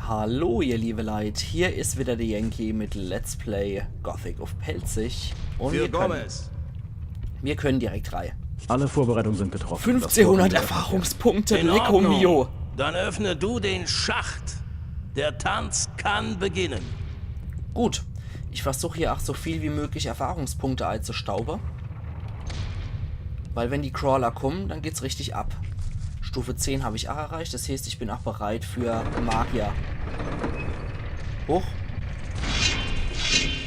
Hallo ihr liebe Leute, hier ist wieder der Yankee mit Let's Play Gothic of Pelzig. Und wir können direkt rein. Alle Vorbereitungen sind getroffen. 1500 Erfahrungspunkte, Lecco mio. Dann öffne du den Schacht. Der Tanz kann beginnen. Gut, ich versuche hier auch so viel wie möglich Erfahrungspunkte einzustauben. Weil wenn die Crawler kommen, dann geht's richtig ab. Stufe 10 habe ich auch erreicht, das heißt, ich bin auch bereit für Magier. Hoch.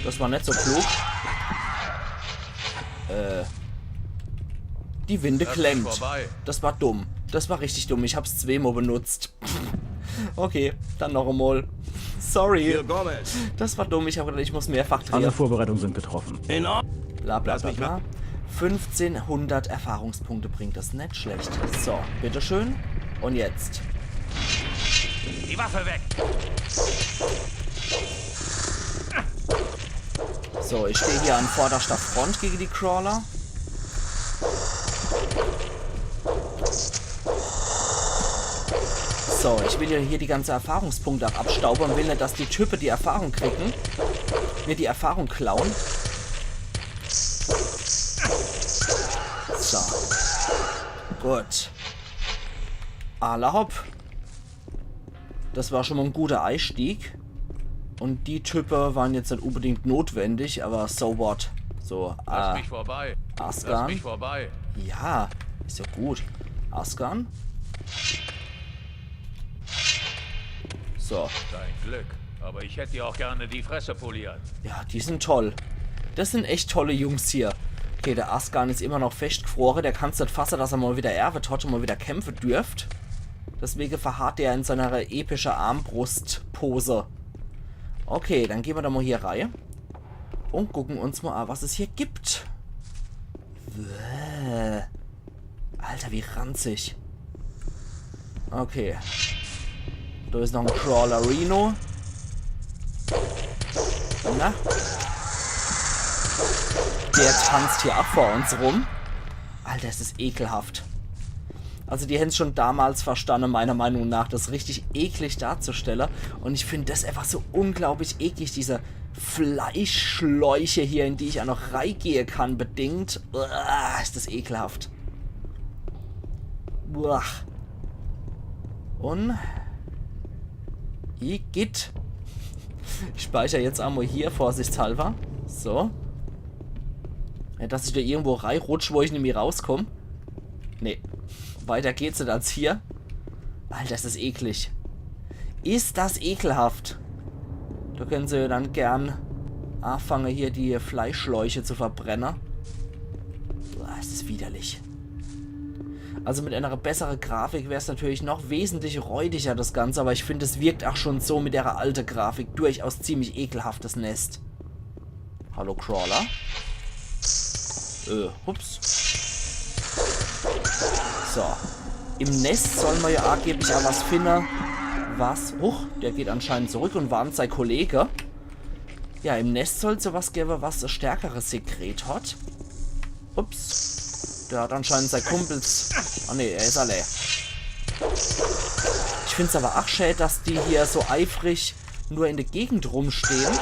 Das war nicht so klug. Die Winde klemmt. Das war dumm. Das war richtig dumm. Ich habe es zweimal benutzt. Okay, dann noch einmal. Sorry. Das war dumm. Ich habe gedacht, ich muss mehrfach drehen. Alle Vorbereitungen sind getroffen. Bla bla bla bla. 1500 Erfahrungspunkte bringt das nicht schlecht. So, bitteschön. Und jetzt. Die Waffe weg. So, ich stehe hier an vorderster Front gegen die Crawler. So, ich will ja hier die ganze Erfahrungspunkte abstauben und will nicht, dass die Typen die Erfahrung kriegen. Mir die Erfahrung klauen. So. Gut. Alla hopp. Das war schon mal ein guter Einstieg. Und die Typen waren jetzt nicht unbedingt notwendig, aber so what. So, Lass mich vorbei. Askan. Lass mich vorbei. Ja, ist ja gut. Askan. So. Dein Glück. Aber ich hätte dir auch gerne die Fresse poliert. Ja, die sind toll. Das sind echt tolle Jungs hier. Okay, der Askan ist immer noch festgefroren. Der kann es nicht fassen, dass er mal wieder erbt hat und mal wieder kämpfen dürft. Deswegen verharrt er in seiner epischen Armbrustpose. Okay, dann gehen wir da mal hier rein. Und gucken uns mal an, was es hier gibt. Alter, wie ranzig. Okay. Da ist noch ein Crawler Reno. Na? Der tanzt hier auch vor uns rum. Alter, es ist ekelhaft. Also die hätten es schon damals verstanden, meiner Meinung nach, das richtig eklig darzustellen. Und ich finde das einfach so unglaublich eklig, diese Fleischschläuche hier, in die ich auch noch reingehen kann, bedingt. Uah, ist das ekelhaft. Uah. Und... Igitt. Ich speichere jetzt einmal hier, vorsichtshalber. So. Ja, dass ich da irgendwo reinrutsche, wo ich nicht mehr rauskomme. Nee. Weiter geht's nicht als hier. Alter, das ist eklig. Ist das ekelhaft. Da können sie dann gern anfangen, hier die Fleischschläuche zu verbrennen. Boah, ist das widerlich. Also mit einer besseren Grafik wäre es natürlich noch wesentlich räudiger, das Ganze. Aber ich finde, es wirkt auch schon so mit der alten Grafik durchaus ziemlich ekelhaftes Nest. Hallo, Crawler. Hups. So. Im Nest sollen wir ja angeblich auch was finden. Was? Der geht anscheinend zurück und warnt sein Kollege. Ja, im Nest soll es ja was geben, was ein stärkeres Sekret hat. Ups. Der hat anscheinend sein Kumpels... Oh ne, er ist alle. Ich finde es aber auch schade, dass die hier so eifrig nur in der Gegend rumstehen.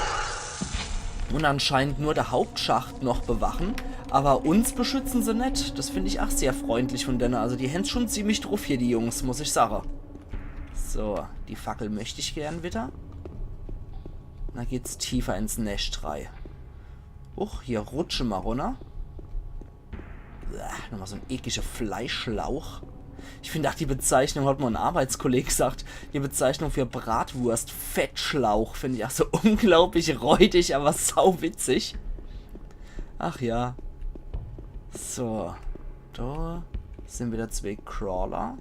Und anscheinend nur der Hauptschacht noch bewachen. Aber uns beschützen sie nicht. Das finde ich auch sehr freundlich von denen. Also die haben schon ziemlich drauf hier, die Jungs, muss ich sagen. So, die Fackel möchte ich gern wieder. Dann geht's tiefer ins Nest rein. Hier rutschen wir runter. Nochmal so ein ekliger Fleischschlauch. Ich finde auch die Bezeichnung, hat mal ein Arbeitskollege gesagt, die Bezeichnung für Bratwurst, Fettschlauch, finde ich auch so unglaublich räudig, aber sauwitzig. Ach ja. So. Da sind wieder 2 Crawler.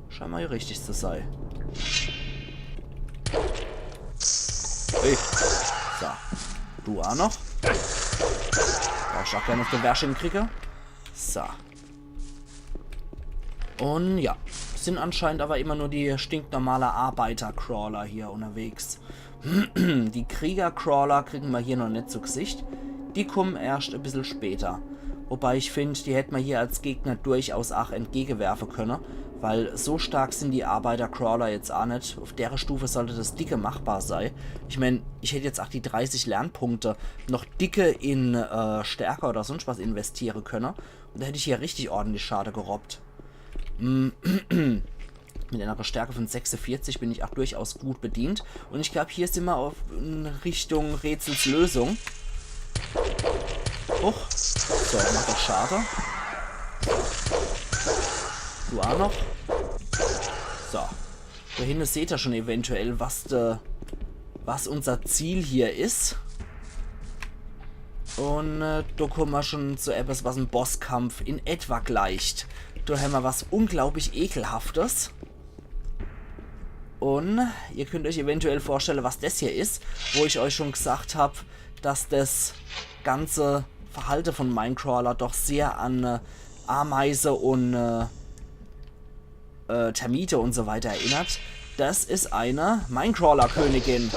Scheint mal hier richtig zu sein. Hey. So. Du auch noch. Da ich auch gerne noch Gewehrchen kriege. So. Und ja. Sind anscheinend aber immer nur die stinknormale Arbeiter-Crawler hier unterwegs. Die Krieger-Crawler kriegen wir hier noch nicht zu Gesicht. Die kommen erst ein bisschen später. Wobei ich finde, die hätte man hier als Gegner durchaus auch entgegenwerfen können. Weil so stark sind die Arbeiter-Crawler jetzt auch nicht. Auf der Stufe sollte das dicke machbar sein. Ich meine, ich hätte jetzt auch die 30 Lernpunkte noch dicke in Stärke oder sonst was investieren können. Und da hätte ich hier richtig ordentlich Schade gerobbt. Mit einer Stärke von 46 bin ich auch durchaus gut bedient. Und ich glaube, hier sind wir in Richtung Rätselslösung. Huch. So, macht das Schade. Du auch noch. So. Da hinten seht ihr schon eventuell, was unser Ziel hier ist. Und da kommen wir schon zu etwas, was ein Bosskampf in etwa gleicht. Da haben wir was unglaublich Ekelhaftes. Und ihr könnt euch eventuell vorstellen, was das hier ist, wo ich euch schon gesagt habe, dass das ganze Verhalten von Minecrawler doch sehr an Ameise und Termite und so weiter erinnert. Das ist eine Minecrawler-Königin.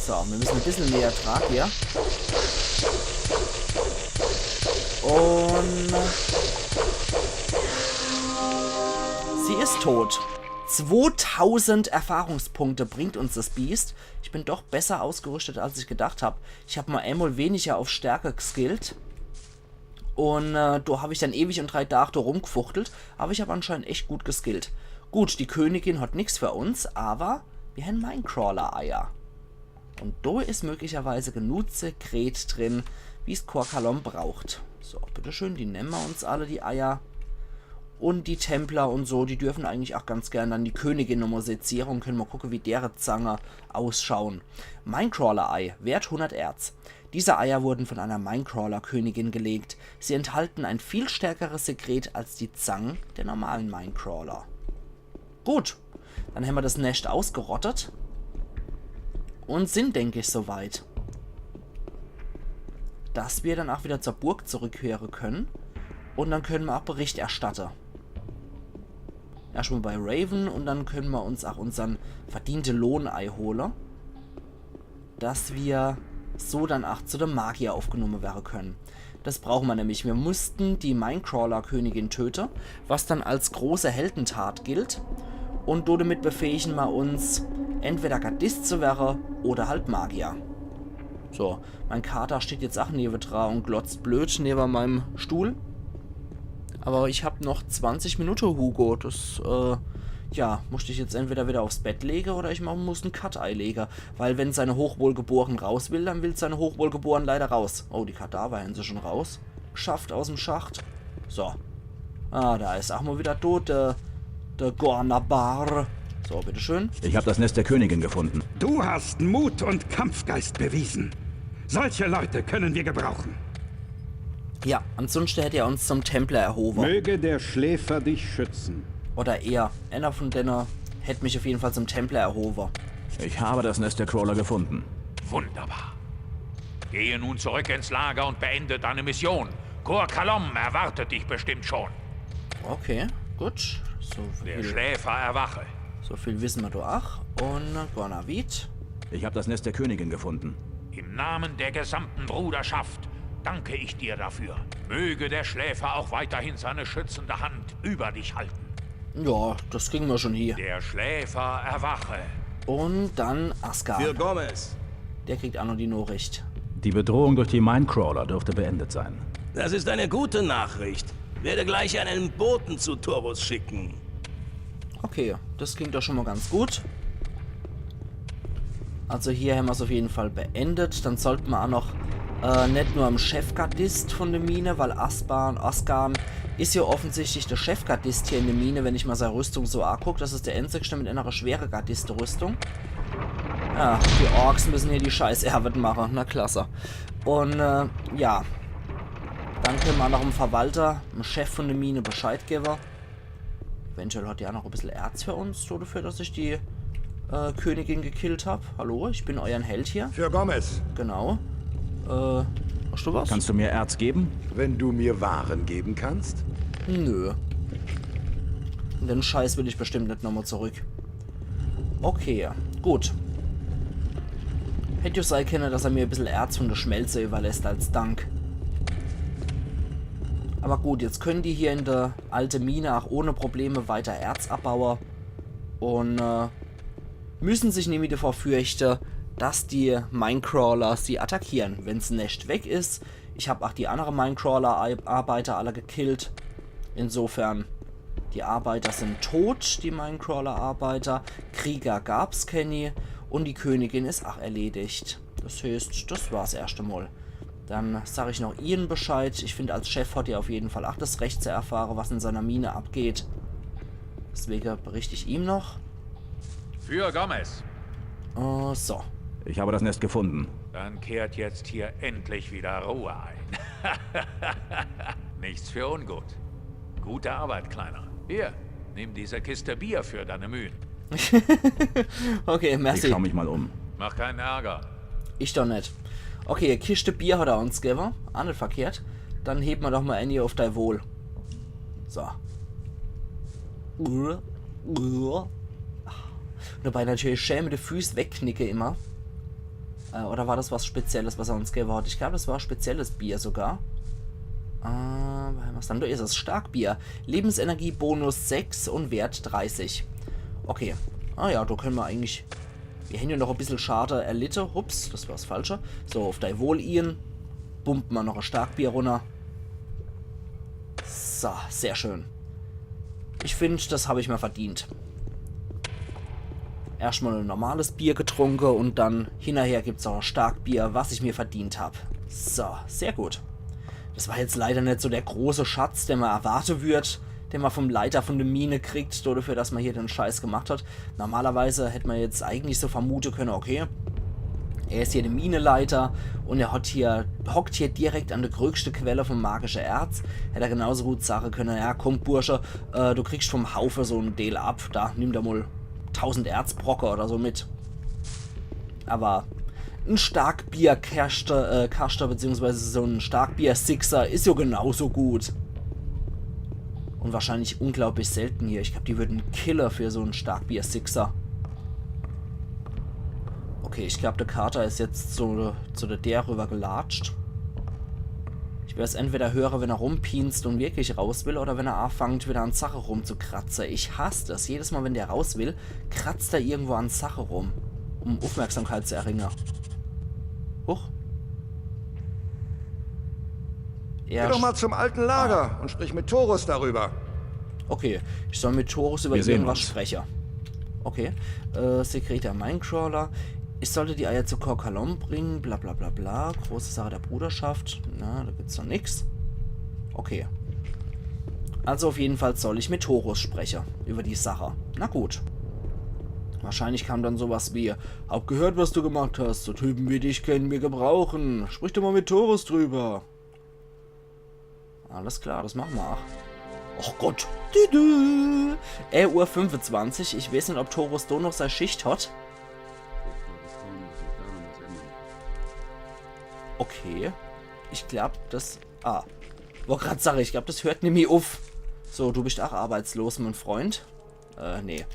So, wir müssen ein bisschen näher tragen hier. Und sie ist tot. 2000 Erfahrungspunkte bringt uns das Biest. Ich bin doch besser ausgerüstet, als ich gedacht habe. Ich habe mal einmal weniger auf Stärke geskillt. Und da habe ich dann ewig und 3 Tage rumgefuchtelt. Aber ich habe anscheinend echt gut geskillt. Gut, die Königin hat nichts für uns, aber wir haben Minecrawler-Eier. Und da ist möglicherweise genug Sekret drin, wie es Korkalom braucht. So, bitteschön, die nehmen wir uns alle, die Eier. Und die Templer und so, die dürfen eigentlich auch ganz gerne dann die Königin nochmal sezieren und können mal gucken, wie deren Zange ausschauen. Minecrawler-Ei, Wert 100 Erz. Diese Eier wurden von einer Minecrawler-Königin gelegt. Sie enthalten ein viel stärkeres Sekret als die Zangen der normalen Minecrawler. Gut, dann haben wir das Nest ausgerottet. Und sind, denke ich, soweit, dass wir dann auch wieder zur Burg zurückkehren können. Und dann können wir auch Bericht erstatten. Erstmal bei Raven und dann können wir uns auch unseren verdienten Lohnei holen. Dass wir so dann auch zu dem Magier aufgenommen werden können. Das brauchen wir nämlich. Wir mussten die Minecrawler-Königin töten, was dann als große Heldentat gilt. Und damit befähigen wir uns, entweder Gardist zu werden oder halt Magier. So, mein Kater steht jetzt auch neben dran und glotzt blöd neben meinem Stuhl. Aber ich habe noch 20 Minuten, Hugo. Das, ja, musste ich jetzt entweder wieder aufs Bett legen oder ich muss einen Cut-Ei legen. Weil wenn seine Hochwohlgeboren raus will, dann will seine Hochwohlgeboren leider raus. Oh, die Kadaver haben sie schon raus. Geschafft aus dem Schacht. So. Ah, da ist auch mal wieder tot, der Gornabar. So, bitteschön. Ich habe das Nest der Königin gefunden. Du hast Mut und Kampfgeist bewiesen. Solche Leute können wir gebrauchen. Ja, ansonsten hätte er uns zum Templer erhoben. Möge der Schläfer dich schützen. Oder er. Einer von denen hätte mich auf jeden Fall zum Templer erhoben. Ich habe das Nest der Crawler gefunden. Wunderbar. Gehe nun zurück ins Lager und beende deine Mission. Korkalom erwartet dich bestimmt schon. Okay, gut. Der Schläfer erwache. So viel wissen wir da auch. Und Gornavit. Ich habe das Nest der Königin gefunden. Im Namen der gesamten Bruderschaft danke ich dir dafür. Möge der Schläfer auch weiterhin seine schützende Hand über dich halten. Ja, das kriegen wir schon hier. Der Schläfer erwache. Und dann Asgard. Für Gomez. Der kriegt auch noch die Nachricht. Die Bedrohung durch die Minecrawler dürfte beendet sein. Das ist eine gute Nachricht. Werde gleich einen Boten zu Torvus schicken. Okay, das klingt doch schon mal ganz gut. Also hier haben wir es auf jeden Fall beendet. Dann sollten wir auch noch nicht nur am Chefgardist von der Mine, weil Asgarn ist ja offensichtlich der Chefgardist hier in der Mine, wenn ich mal seine Rüstung so angucke. Das ist der einzigste mit einer schweren Gardist-Rüstung. Ja, die Orks müssen hier die Scheiß-Arbeit machen. Na klasse. Und ja, dann können wir noch dem Verwalter, dem Chef von der Mine, Bescheid geben. Eventuell hat der noch ein bisschen Erz für uns, so dafür, dass ich die Königin gekillt habe. Hallo, ich bin euer Held hier. Für Gomez. Genau. Hast du was? Kannst du mir Erz geben? Wenn du mir Waren geben kannst. Nö. Den Scheiß will ich bestimmt nicht nochmal zurück. Okay, gut. Hätte ich sein können, dass er mir ein bisschen Erz von der Schmelze überlässt als Dank. Aber gut, jetzt können die hier in der alten Mine auch ohne Probleme weiter Erz abbauen. Und müssen sich nämlich davor fürchten, dass die Minecrawler sie attackieren, wenn es nicht weg ist. Ich habe auch die anderen Minecrawler-Arbeiter alle gekillt. Insofern, die Arbeiter sind tot, die Minecrawler-Arbeiter. Krieger gab's keine. Und die Königin ist auch erledigt. Das heißt, das war's erst einmal. Dann sage ich noch Ian Bescheid. Ich finde, als Chef hat er auf jeden Fall auch das Recht zu erfahren, was in seiner Mine abgeht. Deswegen berichte ich ihm noch. Für Gomez. So. Ich habe das Nest gefunden. Dann kehrt jetzt hier endlich wieder Ruhe ein. Nichts für ungut. Gute Arbeit, Kleiner. Hier, nimm diese Kiste Bier für deine Mühen. Okay, Ich merci. schaue mich mal um. Mach keinen Ärger. Ich doch nicht. Okay, Kiste Bier hat er uns gegeben. Auch nicht verkehrt. Dann heben wir doch mal Annie auf dein Wohl. So. Dabei natürlich schämende Füße wegknicke immer. Oder war das was Spezielles, was er uns gegeben hat? Ich glaube, das war spezielles Bier sogar. Was dann? Da ist es. Starkbier. Lebensenergie Bonus 6 und Wert 30. Okay. Ah ja, da können wir eigentlich... Wir haben ja noch ein bisschen Schade erlitten. Ups, das war das Falsche. So, auf dein Wohl, Ian. Bumpen wir noch ein Starkbier runter. So, sehr schön. Ich finde, das habe ich mir verdient. Erstmal ein normales Bier getrunken und dann hinterher gibt es auch ein Starkbier, was ich mir verdient habe. So, sehr gut. Das war jetzt leider nicht so der große Schatz, der man erwarten wird, den man vom Leiter von der Mine kriegt, dafür, dass man hier den Scheiß gemacht hat. Normalerweise hätte man jetzt eigentlich so vermuten können, okay, er ist hier der Mineleiter und er hockt hier direkt an der größten Quelle vom magischen Erz. Hätte er genauso gut sagen können, ja komm Bursche, du kriegst vom Haufe so einen Deal ab, da nimm da mal 1000 Erzbrocker oder so mit. Aber ein Starkbier-Kaster beziehungsweise so ein Starkbier-Sixer ist ja genauso gut. Und wahrscheinlich unglaublich selten hier. Ich glaube, die würden Killer für so einen Starkbier-Sixer. Okay, ich glaube, der Kater ist jetzt zu der rüber gelatscht. Ich werde es entweder hören, wenn er rumpienst und wirklich raus will, oder wenn er anfängt, wieder an Sache rumzukratzen. Ich hasse das. Jedes Mal, wenn der raus will, kratzt er irgendwo an Sache rum, um Aufmerksamkeit zu erringen. Huch. Geh doch mal zum alten Lager und sprich mit Torus darüber. Okay, ich soll mit Torus über Wir sehen irgendwas uns. sprechen. Okay, Sekreter Minecrawler. Ich sollte die Eier zu Korkalom bringen, bla bla bla bla. Große Sache der Bruderschaft. Na, da gibt's noch nix. Okay. Also auf jeden Fall soll ich mit Torus sprechen über die Sache. Na gut. Wahrscheinlich kam dann sowas wie: Hab gehört, was du gemacht hast. So Typen wie dich können wir gebrauchen. Sprich doch mal mit Torus drüber. Alles klar, das machen wir auch. Oh Gott. Uhr 25. Ich weiß nicht, ob Torus da noch seine Schicht hat. Okay. Ich glaube, das... wollte gerade sagen, ich glaube, das hört nämlich auf. So, du bist auch arbeitslos, mein Freund. Nee.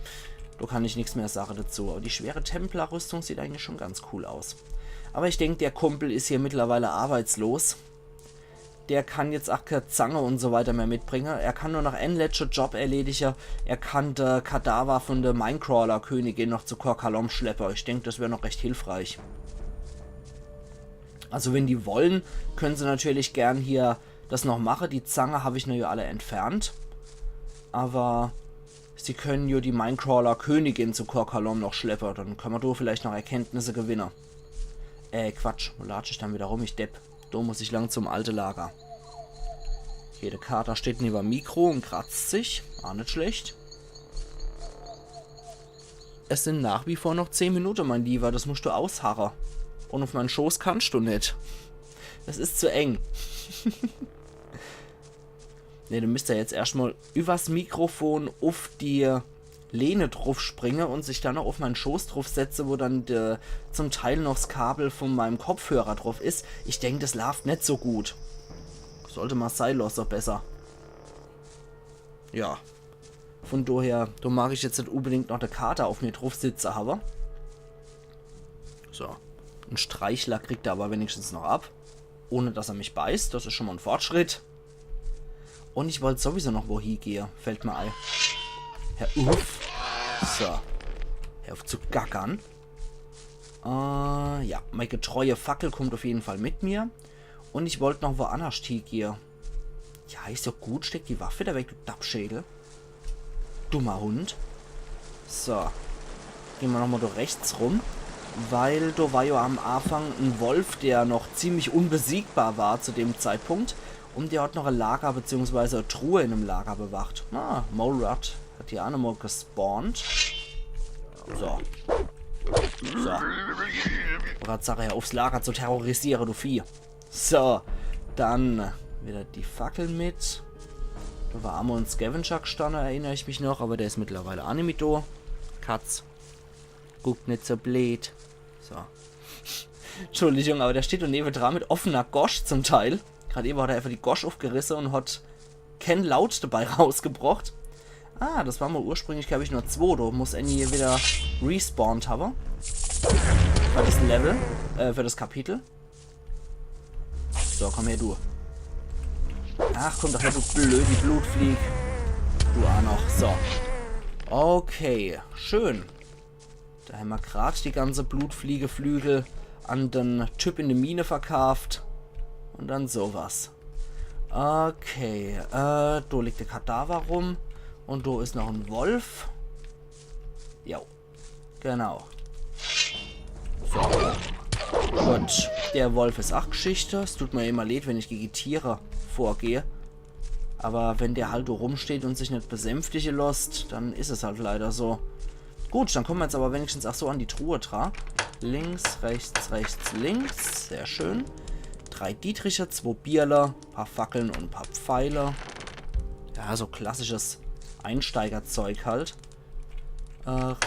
Da kann ich nichts mehr sagen dazu. Aber die schwere Templerrüstung sieht eigentlich schon ganz cool aus. Aber ich denke, der Kumpel ist hier mittlerweile arbeitslos. Der kann jetzt auch keine Zange und so weiter mehr mitbringen. Er kann nur noch einen letzten Job erledigen. Er kann der Kadaver von der Minecrawler-Königin noch zu Korkalom schleppen. Ich denke, das wäre noch recht hilfreich. Also wenn die wollen, können sie natürlich gern hier das noch machen. Die Zange habe ich ja alle entfernt. Aber sie können ja die Minecrawler-Königin zu Korkalom noch schleppen. Dann können wir da vielleicht noch Erkenntnisse gewinnen. Quatsch. Wo latsche ich dann wieder rum? Ich depp. Da muss ich lang zum alten Lager. Okay, der Kater steht neben dem Mikro und kratzt sich. Auch nicht schlecht. Es sind nach wie vor noch 10 Minuten, mein Lieber. Das musst du ausharren. Und auf meinen Schoß kannst du nicht. Das ist zu eng. Ne, du müsst ja jetzt erstmal übers Mikrofon auf die Lehne drauf springen und sich dann noch auf meinen Schoß drauf setze, wo dann zum Teil noch das Kabel von meinem Kopfhörer drauf ist. Ich denke, das läuft nicht so gut. Sollte mal sein lassen, besser. Ja. Von daher, da mag ich jetzt nicht unbedingt noch der Kater auf mir drauf sitzen, aber. So. Ein Streichler kriegt er aber wenigstens noch ab. Ohne dass er mich beißt. Das ist schon mal ein Fortschritt. Und ich wollte sowieso noch wohin gehen. Fällt mir ein. Herr Uff. So. Hör auf zu gackern. Ja, meine getreue Fackel kommt auf jeden Fall mit mir. Und ich wollte noch woanders hingehen. Ja, ist doch gut. Steck die Waffe da weg, du Dappschädel. Dummer Hund. So. Gehen wir nochmal da rechts rum. Weil da war ja am Anfang ein Wolf, der noch ziemlich unbesiegbar war zu dem Zeitpunkt. Und der hat noch ein Lager bzw. eine Truhe in einem Lager bewacht. Ah, Molerat hat hier auch nochmal gespawnt. So. So. Ratsache, ja, aufs Lager zu terrorisieren, du Vieh. So. Dann wieder die Fackeln mit. Da war einmal ein Scavenger gestanden, erinnere ich mich noch. Aber der ist mittlerweile auch nicht mit da. Katz. Guckt nicht so blöd. So. Entschuldigung, aber der steht daneben dran mit offener Gosch zum Teil. Gerade eben hat er einfach die Gosch aufgerissen und hat kein Laut dabei rausgebracht. Ah, das war mal ursprünglich, glaube ich, nur 2. Da muss Annie wieder respawned haben. Für das Level, für das Kapitel. So, komm her, du. Ach, komm doch her, du blöde Blutflieg. Du auch noch. So. Okay, schön. Da haben wir gerade die ganze Blutfliegeflügel an den Typ in die Mine verkauft. Und dann sowas. Okay, da liegt der Kadaver rum. Und da ist noch ein Wolf. Jo, genau. So. Gut, der Wolf ist auch Geschichte. Es tut mir immer leid, wenn ich gegen Tiere vorgehe. Aber wenn der halt da rumsteht und sich nicht besänftigen lässt, dann ist es halt leider so. Gut, dann kommen wir jetzt aber wenigstens auch so an die Truhe dran. Links, rechts, rechts, links. Sehr schön. 3 Dietriche, 2 Bierler, ein paar Fackeln und ein paar Pfeile. Ja, so klassisches Einsteigerzeug halt.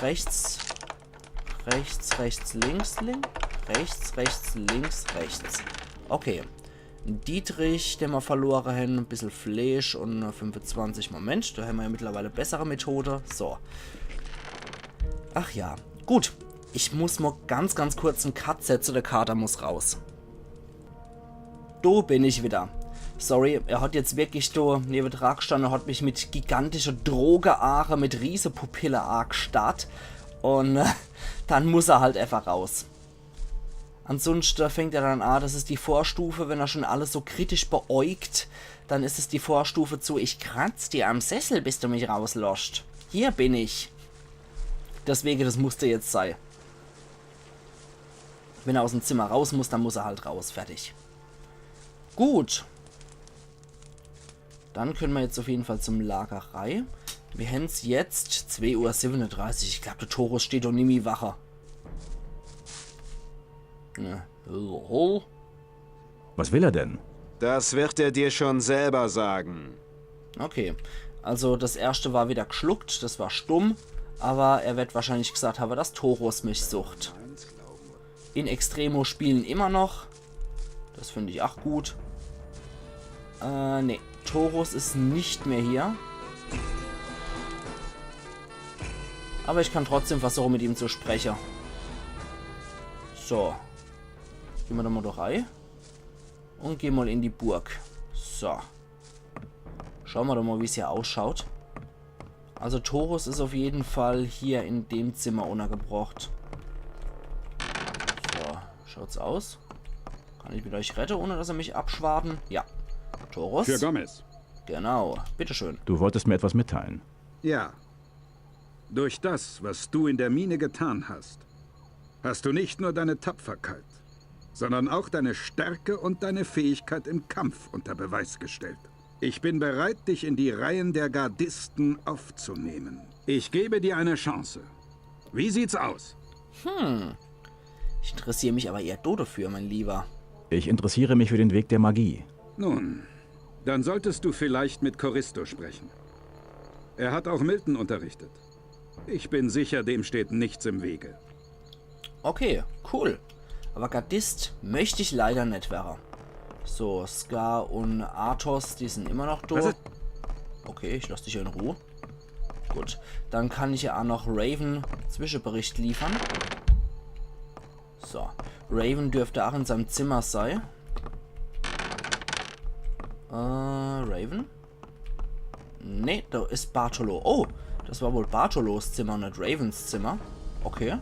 Rechts, rechts, rechts, links, links. Rechts, rechts, links, rechts. Okay. Ein Dietrich, den wir verloren haben. Ein bisschen Fleisch und 25. Moment, da haben wir ja mittlerweile bessere Methode. So. Ach ja. Gut. Ich muss mal ganz kurz einen Cut setzen. Der Kater muss raus. Da bin ich wieder. Sorry, er hat jetzt wirklich da neben dran gestanden, hat mich mit gigantischer Drogeaare, mit riese Pupille gestarrt. Und dann muss er halt einfach raus. Ansonsten fängt er dann an, das ist die Vorstufe, wenn er schon alles so kritisch beäugt, dann ist es die Vorstufe zu, ich kratz dir am Sessel, bis du mich rausloscht. Hier bin ich. Deswegen, das musste jetzt sein. Wenn er aus dem Zimmer raus muss, dann muss er halt raus. Fertig. Gut. Dann können wir jetzt auf jeden Fall zum Lagerei. Wir haben es jetzt 2:37 Uhr. Ich glaube, der Torus steht doch nie mehr wacher. Was will er denn? Das wird er dir schon selber sagen. Okay, also das erste war wieder geschluckt, das war stumm, aber er wird wahrscheinlich gesagt haben, dass Torus mich sucht. In Extremo spielen immer noch. Das finde ich auch gut. Ne, Torus ist nicht mehr hier. Aber ich kann trotzdem versuchen, mit ihm zu sprechen. So. Gehen wir da mal doch rein. Und gehen mal in die Burg. So. Schauen wir doch mal, wie es hier ausschaut. Also Torus ist auf jeden Fall hier in dem Zimmer untergebracht. So, schaut's aus. Kann ich mit euch retten, ohne dass er mich abschwaden? Ja. Torus? Für Gomez. Genau. Bitteschön. Du wolltest mir etwas mitteilen. Ja. Durch das, was du in der Mine getan hast, hast du nicht nur deine Tapferkeit, sondern auch deine Stärke und deine Fähigkeit im Kampf unter Beweis gestellt. Ich bin bereit, dich in die Reihen der Gardisten aufzunehmen. Ich gebe dir eine Chance. Wie sieht's aus? Ich interessiere mich aber eher dafür, mein Lieber. Ich interessiere mich für den Weg der Magie. Nun, dann solltest du vielleicht mit Choristo sprechen. Er hat auch Milton unterrichtet. Ich bin sicher, dem steht nichts im Wege. Okay, cool. Aber Gardist möchte ich leider nicht werden. So, Scar und Athos, die sind immer noch da. Okay, ich lasse dich in Ruhe. Gut, dann kann ich ja auch noch Raven Zwischenbericht liefern. So, Raven dürfte auch in seinem Zimmer sein. Raven? Nee, da ist Bartolo. Oh, das war wohl Bartolos Zimmer, nicht Ravens Zimmer. Okay.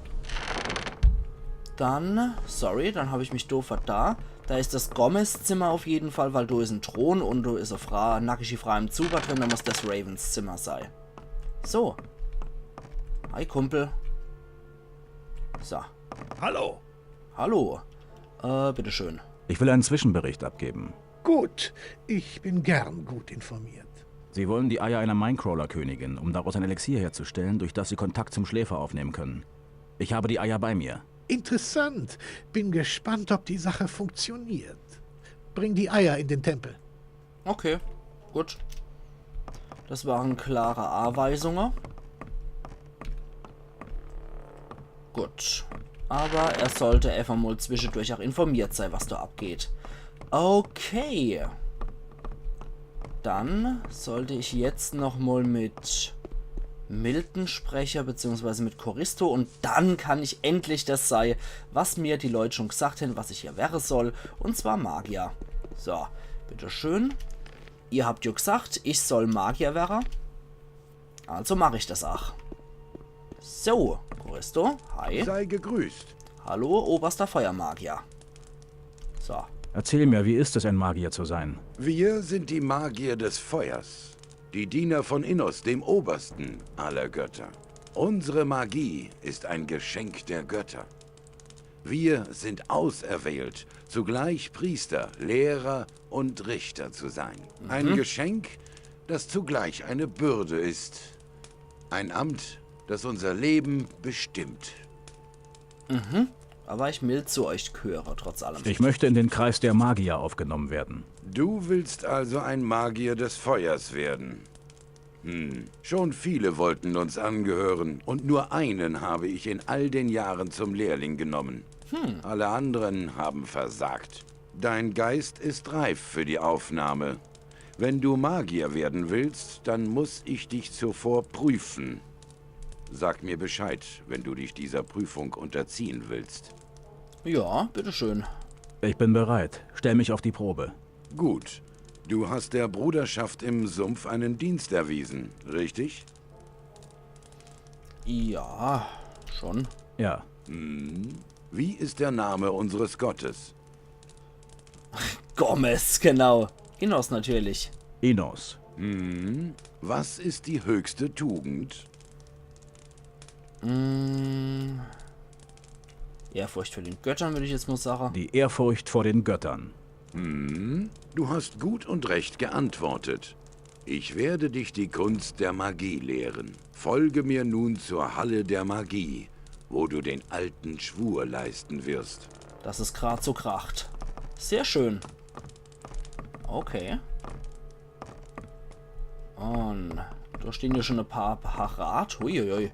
Dann, sorry, dann habe ich mich doof da. Da ist das Gomez Zimmer auf jeden Fall, weil da ist ein Thron und da ist eine nackige Frau im Zuber drin, dann muss das Ravens Zimmer sein. So. Hi, Kumpel. So. Hallo. Hallo. Bitteschön. Ich will einen Zwischenbericht abgeben. Gut, ich bin gern gut informiert. Sie wollen die Eier einer Minecrawler-Königin, um daraus ein Elixier herzustellen, durch das Sie Kontakt zum Schläfer aufnehmen können. Ich habe die Eier bei mir. Interessant. Bin gespannt, ob die Sache funktioniert. Bring die Eier in den Tempel. Okay, gut. Das waren klare Anweisungen. Gut. Aber er sollte einfach mal zwischendurch auch informiert sein, was da abgeht. Okay. Dann sollte ich jetzt nochmal mit Milton sprechen, beziehungsweise mit Choristo. Und dann kann ich endlich das sein, was mir die Leute schon gesagt haben, was ich hier wäre soll. Und zwar Magier. So, bitteschön. Ihr habt ja gesagt, ich soll Magier werden. Also mache ich das auch. So, Choristo, hi. Sei gegrüßt. Hallo, oberster Feuermagier. So. Erzähl mir, wie ist es, ein Magier zu sein? Wir sind die Magier des Feuers. Die Diener von Innos, dem Obersten aller Götter. Unsere Magie ist ein Geschenk der Götter. Wir sind auserwählt, zugleich Priester, Lehrer und Richter zu sein. Ein Geschenk, das zugleich eine Bürde ist. Ein Amt, das unser Leben bestimmt. Aber ich mild zu euch gehöre, trotz allem. Ich möchte in den Kreis der Magier aufgenommen werden. Du willst also ein Magier des Feuers werden. Schon viele wollten uns angehören und nur einen habe ich in all den Jahren zum Lehrling genommen. Alle anderen haben versagt. Dein Geist ist reif für die Aufnahme. Wenn du Magier werden willst, dann muss ich dich zuvor prüfen. Sag mir Bescheid, wenn du dich dieser Prüfung unterziehen willst. Ja, bitteschön. Ich bin bereit. Stell mich auf die Probe. Gut. Du hast der Bruderschaft im Sumpf einen Dienst erwiesen, richtig? Ja, schon. Ja. Wie ist der Name unseres Gottes? Gomez, genau. Innos natürlich. Innos. Was ist die höchste Tugend? Ehrfurcht für den Göttern, würde ich jetzt mal sagen. Die Ehrfurcht vor den Göttern. Du hast gut und recht geantwortet. Ich werde dich die Kunst der Magie lehren. Folge mir nun zur Halle der Magie, wo du den alten Schwur leisten wirst. Das ist gerade so kracht. Sehr schön. Okay. Und da stehen ja schon ein paar parat. Huiuiui.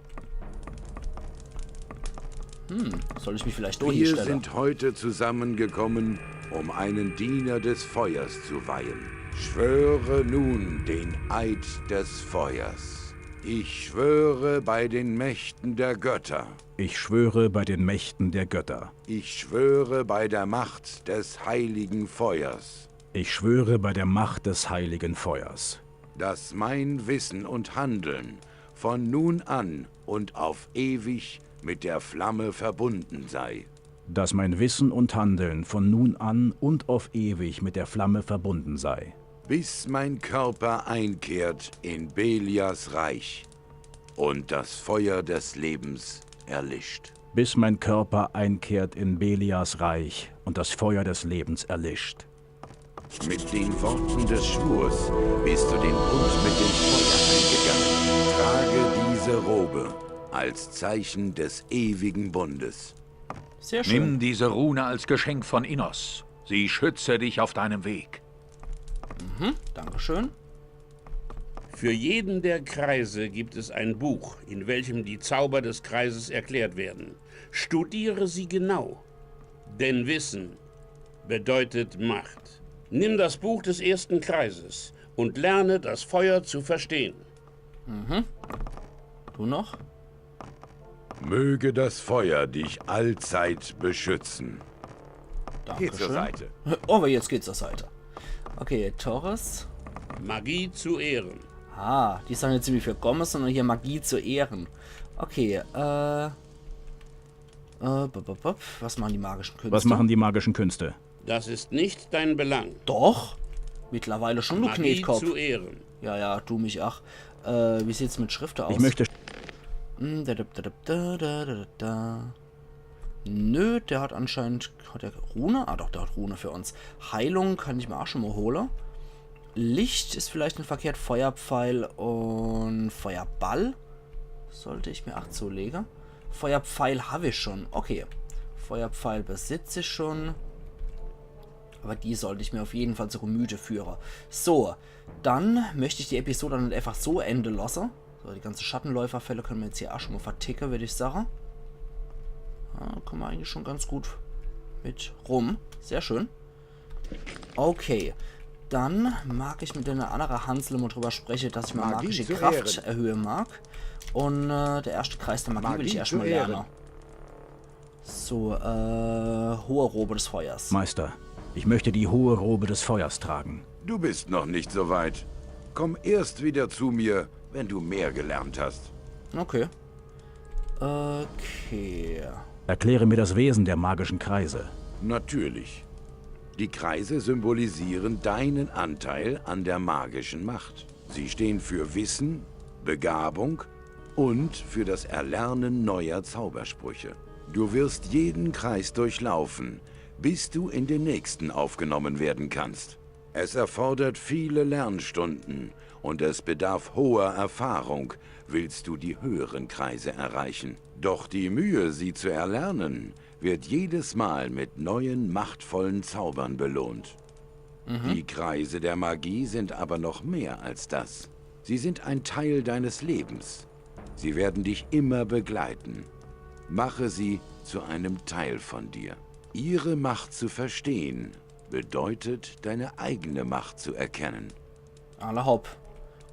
Soll ich mich vielleicht Wir durchstellen? sind heute zusammengekommen, um einen Diener des Feuers zu weihen. Schwöre nun den Eid des Feuers. Ich schwöre bei den Mächten der Götter. Ich schwöre bei den Mächten der Götter. Ich schwöre bei der Macht des heiligen Feuers, Ich schwöre bei der Macht des heiligen Feuers, dass mein Wissen und Handeln von nun an und auf ewig mit der Flamme verbunden sei. dass mein Wissen und Handeln von nun an und auf ewig mit der Flamme verbunden sei, Bis mein Körper einkehrt in Belias Reich und das Feuer des Lebens erlischt. bis mein Körper einkehrt in Belias Reich und das Feuer des Lebens erlischt. Mit den Worten des Schwurs bist du den Bund mit dem Feuer eingegangen. Trage diese Robe als Zeichen des ewigen Bundes. Sehr schön. Nimm diese Rune als Geschenk von Innos. Sie schütze dich auf deinem Weg. Dankeschön. Für jeden der Kreise gibt es ein Buch, in welchem die Zauber des Kreises erklärt werden. Studiere sie genau, denn Wissen bedeutet Macht. Nimm das Buch des ersten Kreises und lerne das Feuer zu verstehen. Du noch? Möge das Feuer dich allzeit beschützen. Dankeschön. Geh zur Seite. Oh, aber jetzt geht's zur Seite. Okay, Torres. Magie zu Ehren. Ah, die sagen jetzt nicht für Gommes, sondern hier Magie zu Ehren. Okay, was machen die magischen Künste? Was machen die magischen Künste? Das ist nicht dein Belang. Doch. Mittlerweile schon, du Magie Knetkopf. zu Ehren. Ja, du mich ach. Wie sieht's mit Schriften aus? Ich möchte... Nö, der hat anscheinend... Hat der Rune? Ah doch, der hat Rune für uns. Heilung kann ich mir auch schon mal holen. Licht ist vielleicht nicht verkehrt. Feuerpfeil und Feuerball. Sollte ich mir 8 zulegen. Feuerpfeil habe ich schon. Okay. Feuerpfeil besitze ich schon. Aber die sollte ich mir auf jeden Fall zu Gemüte führen. So, dann möchte ich die Episode dann einfach so enden lassen. So, die ganzen Schattenläuferfälle können wir jetzt hier auch schon mal verticken, würde ich sagen. Da kommen wir eigentlich schon ganz gut mit rum. Sehr schön. Okay. Dann mag ich mit einer anderen Hansel mal drüber sprechen, dass ich mal magische Kraft erhöhen mag. Und der erste Kreis der Magie will ich erstmal lernen. So, hohe Robe des Feuers. Meister, ich möchte die hohe Robe des Feuers tragen. Du bist noch nicht so weit. Komm erst wieder zu mir, wenn du mehr gelernt hast. Okay. Okay. Erkläre mir das Wesen der magischen Kreise. Natürlich. Die Kreise symbolisieren deinen Anteil an der magischen Macht. Sie stehen für Wissen, Begabung und für das Erlernen neuer Zaubersprüche. Du wirst jeden Kreis durchlaufen, bis du in den nächsten aufgenommen werden kannst. Es erfordert viele Lernstunden und es bedarf hoher Erfahrung, willst du die höheren Kreise erreichen. Doch die Mühe, sie zu erlernen, wird jedes Mal mit neuen, machtvollen Zaubern belohnt. Die Kreise der Magie sind aber noch mehr als das. Sie sind ein Teil deines Lebens. Sie werden dich immer begleiten. Mache sie zu einem Teil von dir. Ihre Macht zu verstehen, bedeutet, deine eigene Macht zu erkennen. Alle hopp.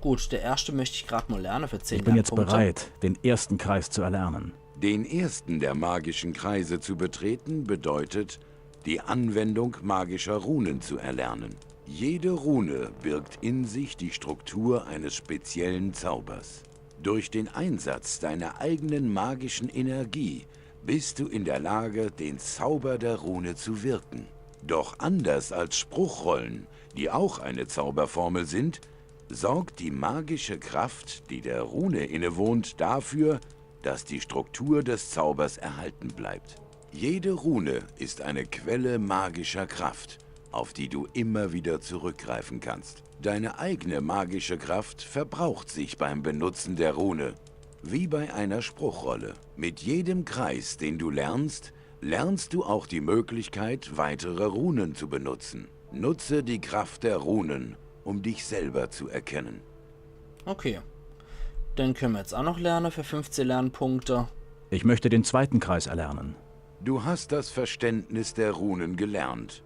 Gut, der erste möchte ich gerade mal lernen für 10 Ich bin jetzt bereit, den ersten Kreis zu erlernen. Den ersten der magischen Kreise zu betreten, bedeutet, die Anwendung magischer Runen zu erlernen. Jede Rune birgt in sich die Struktur eines speziellen Zaubers. Durch den Einsatz deiner eigenen magischen Energie bist du in der Lage, den Zauber der Rune zu wirken. Doch anders als Spruchrollen, die auch eine Zauberformel sind, sorgt die magische Kraft, die der Rune innewohnt, dafür, dass die Struktur des Zaubers erhalten bleibt. Jede Rune ist eine Quelle magischer Kraft, auf die du immer wieder zurückgreifen kannst. Deine eigene magische Kraft verbraucht sich beim Benutzen der Rune, wie bei einer Spruchrolle. Mit jedem Kreis, den du lernst, lernst du auch die Möglichkeit, weitere Runen zu benutzen. Nutze die Kraft der Runen, um dich selber zu erkennen. Okay. Den können wir jetzt auch noch lernen für 15 Lernpunkte. Ich möchte den zweiten Kreis erlernen. Du hast das Verständnis der Runen gelernt.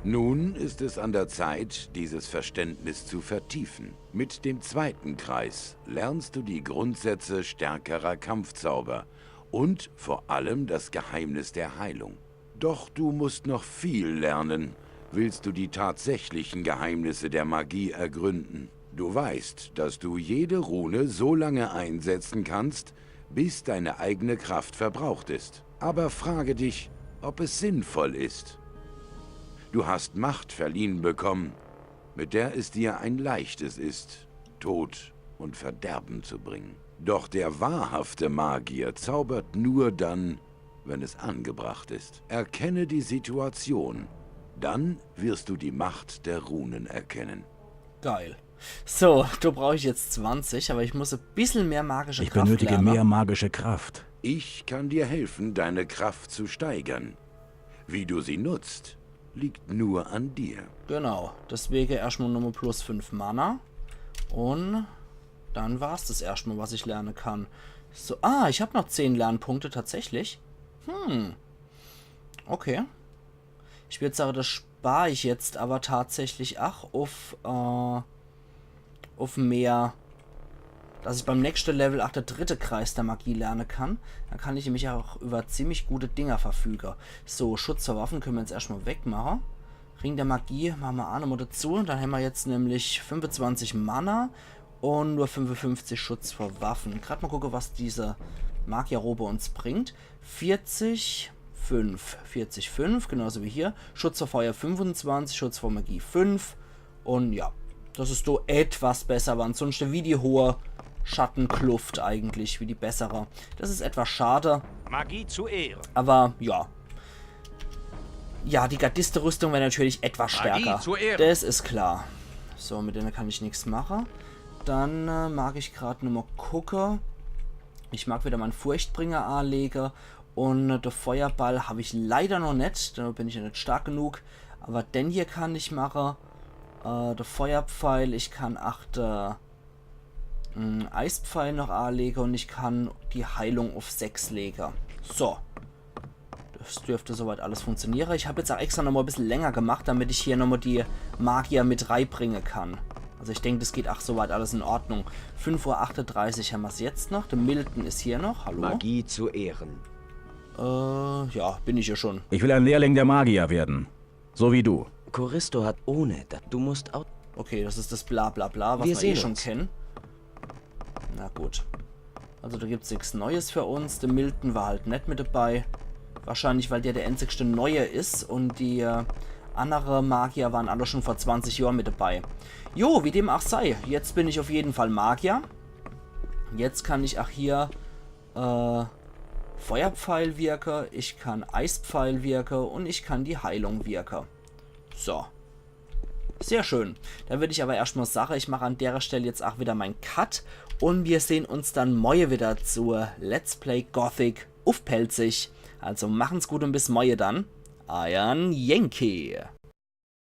Nun ist es an der Zeit, dieses Verständnis zu vertiefen. Mit dem zweiten Kreis lernst du die Grundsätze stärkerer Kampfzauber und vor allem das Geheimnis der Heilung. Doch du musst noch viel lernen, willst du die tatsächlichen Geheimnisse der Magie ergründen. Du weißt, dass du jede Rune so lange einsetzen kannst, bis deine eigene Kraft verbraucht ist. Aber frage dich, ob es sinnvoll ist. Du hast Macht verliehen bekommen, mit der es dir ein leichtes ist, Tod und Verderben zu bringen. Doch der wahrhafte Magier zaubert nur dann, wenn es angebracht ist. Erkenne die Situation, dann wirst du die Macht der Runen erkennen. Geil. So, da brauche ich jetzt 20, aber ich muss ein bisschen mehr magische Kraft lernen. Ich benötige mehr magische Kraft. Ich kann dir helfen, deine Kraft zu steigern. Wie du sie nutzt, liegt nur an dir. Genau, deswegen erstmal Nummer plus 5 Mana. Und dann war es das erstmal, was ich lernen kann. So, ich habe noch 10 Lernpunkte tatsächlich. Okay. Ich würde sagen, das spare ich jetzt aber tatsächlich auf mehr, dass ich beim nächsten Level auch der dritte Kreis der Magie lernen kann. Dann kann ich nämlich auch über ziemlich gute Dinger verfügen. So, Schutz vor Waffen können wir jetzt erstmal wegmachen. Ring der Magie machen wir auch nochmal dazu. Dann haben wir jetzt nämlich 25 Mana Und nur 55 Schutz vor Waffen. Gerade mal gucken, was diese Magierrobe uns bringt. 40, 5, genauso wie hier. Schutz vor Feuer 25, Schutz vor Magie 5. Und ja, das ist so etwas besser, aber ansonsten wie die hohe Schattenkluft eigentlich, wie die bessere. Das ist etwas schade. Magie zu Ehren. Aber ja. Ja, die Gardiste-Rüstung wäre natürlich etwas stärker. Das ist klar. So, mit denen kann ich nichts machen. Dann mag ich gerade nur mal gucken. Ich mag wieder meinen Furchtbringer anlegen. Und der Feuerball habe ich leider noch nicht. Da bin ich ja nicht stark genug. Aber den hier kann ich machen. Der Feuerpfeil. Ich kann 8 Eispfeil noch anlegen. Und ich kann die Heilung auf 6 legen. So. Das dürfte soweit alles funktionieren. Ich habe jetzt auch extra nochmal ein bisschen länger gemacht, damit ich hier nochmal die Magier mit reinbringen kann. Also ich denke, das geht auch soweit alles in Ordnung. 5:38 Uhr haben wir es jetzt noch. Der Milton ist hier noch. Hallo. Magie zu Ehren. Ja, bin ich ja schon. Ich will ein Lehrling der Magier werden. So wie du. Choristo hat ohne, du musst auch... Okay, das ist das Blablabla, was wir eh schon kennen. Na gut. Also da gibt es nichts Neues für uns. Der Milton war halt nicht mit dabei. Wahrscheinlich, weil der einzigste Neue ist und die anderen Magier waren alle schon vor 20 Jahren mit dabei. Jo, wie dem auch sei. Jetzt bin ich auf jeden Fall Magier. Jetzt kann ich auch hier Feuerpfeil wirken, ich kann Eispfeil wirken und ich kann die Heilung wirken. So. Sehr schön. Dann würde ich aber erstmal sagen, ich mache an der Stelle jetzt auch wieder meinen Cut und wir sehen uns dann morgen wieder zur Let's Play Gothic auf Pelzig. Also machen's gut und bis morgen dann. Euer Yankee.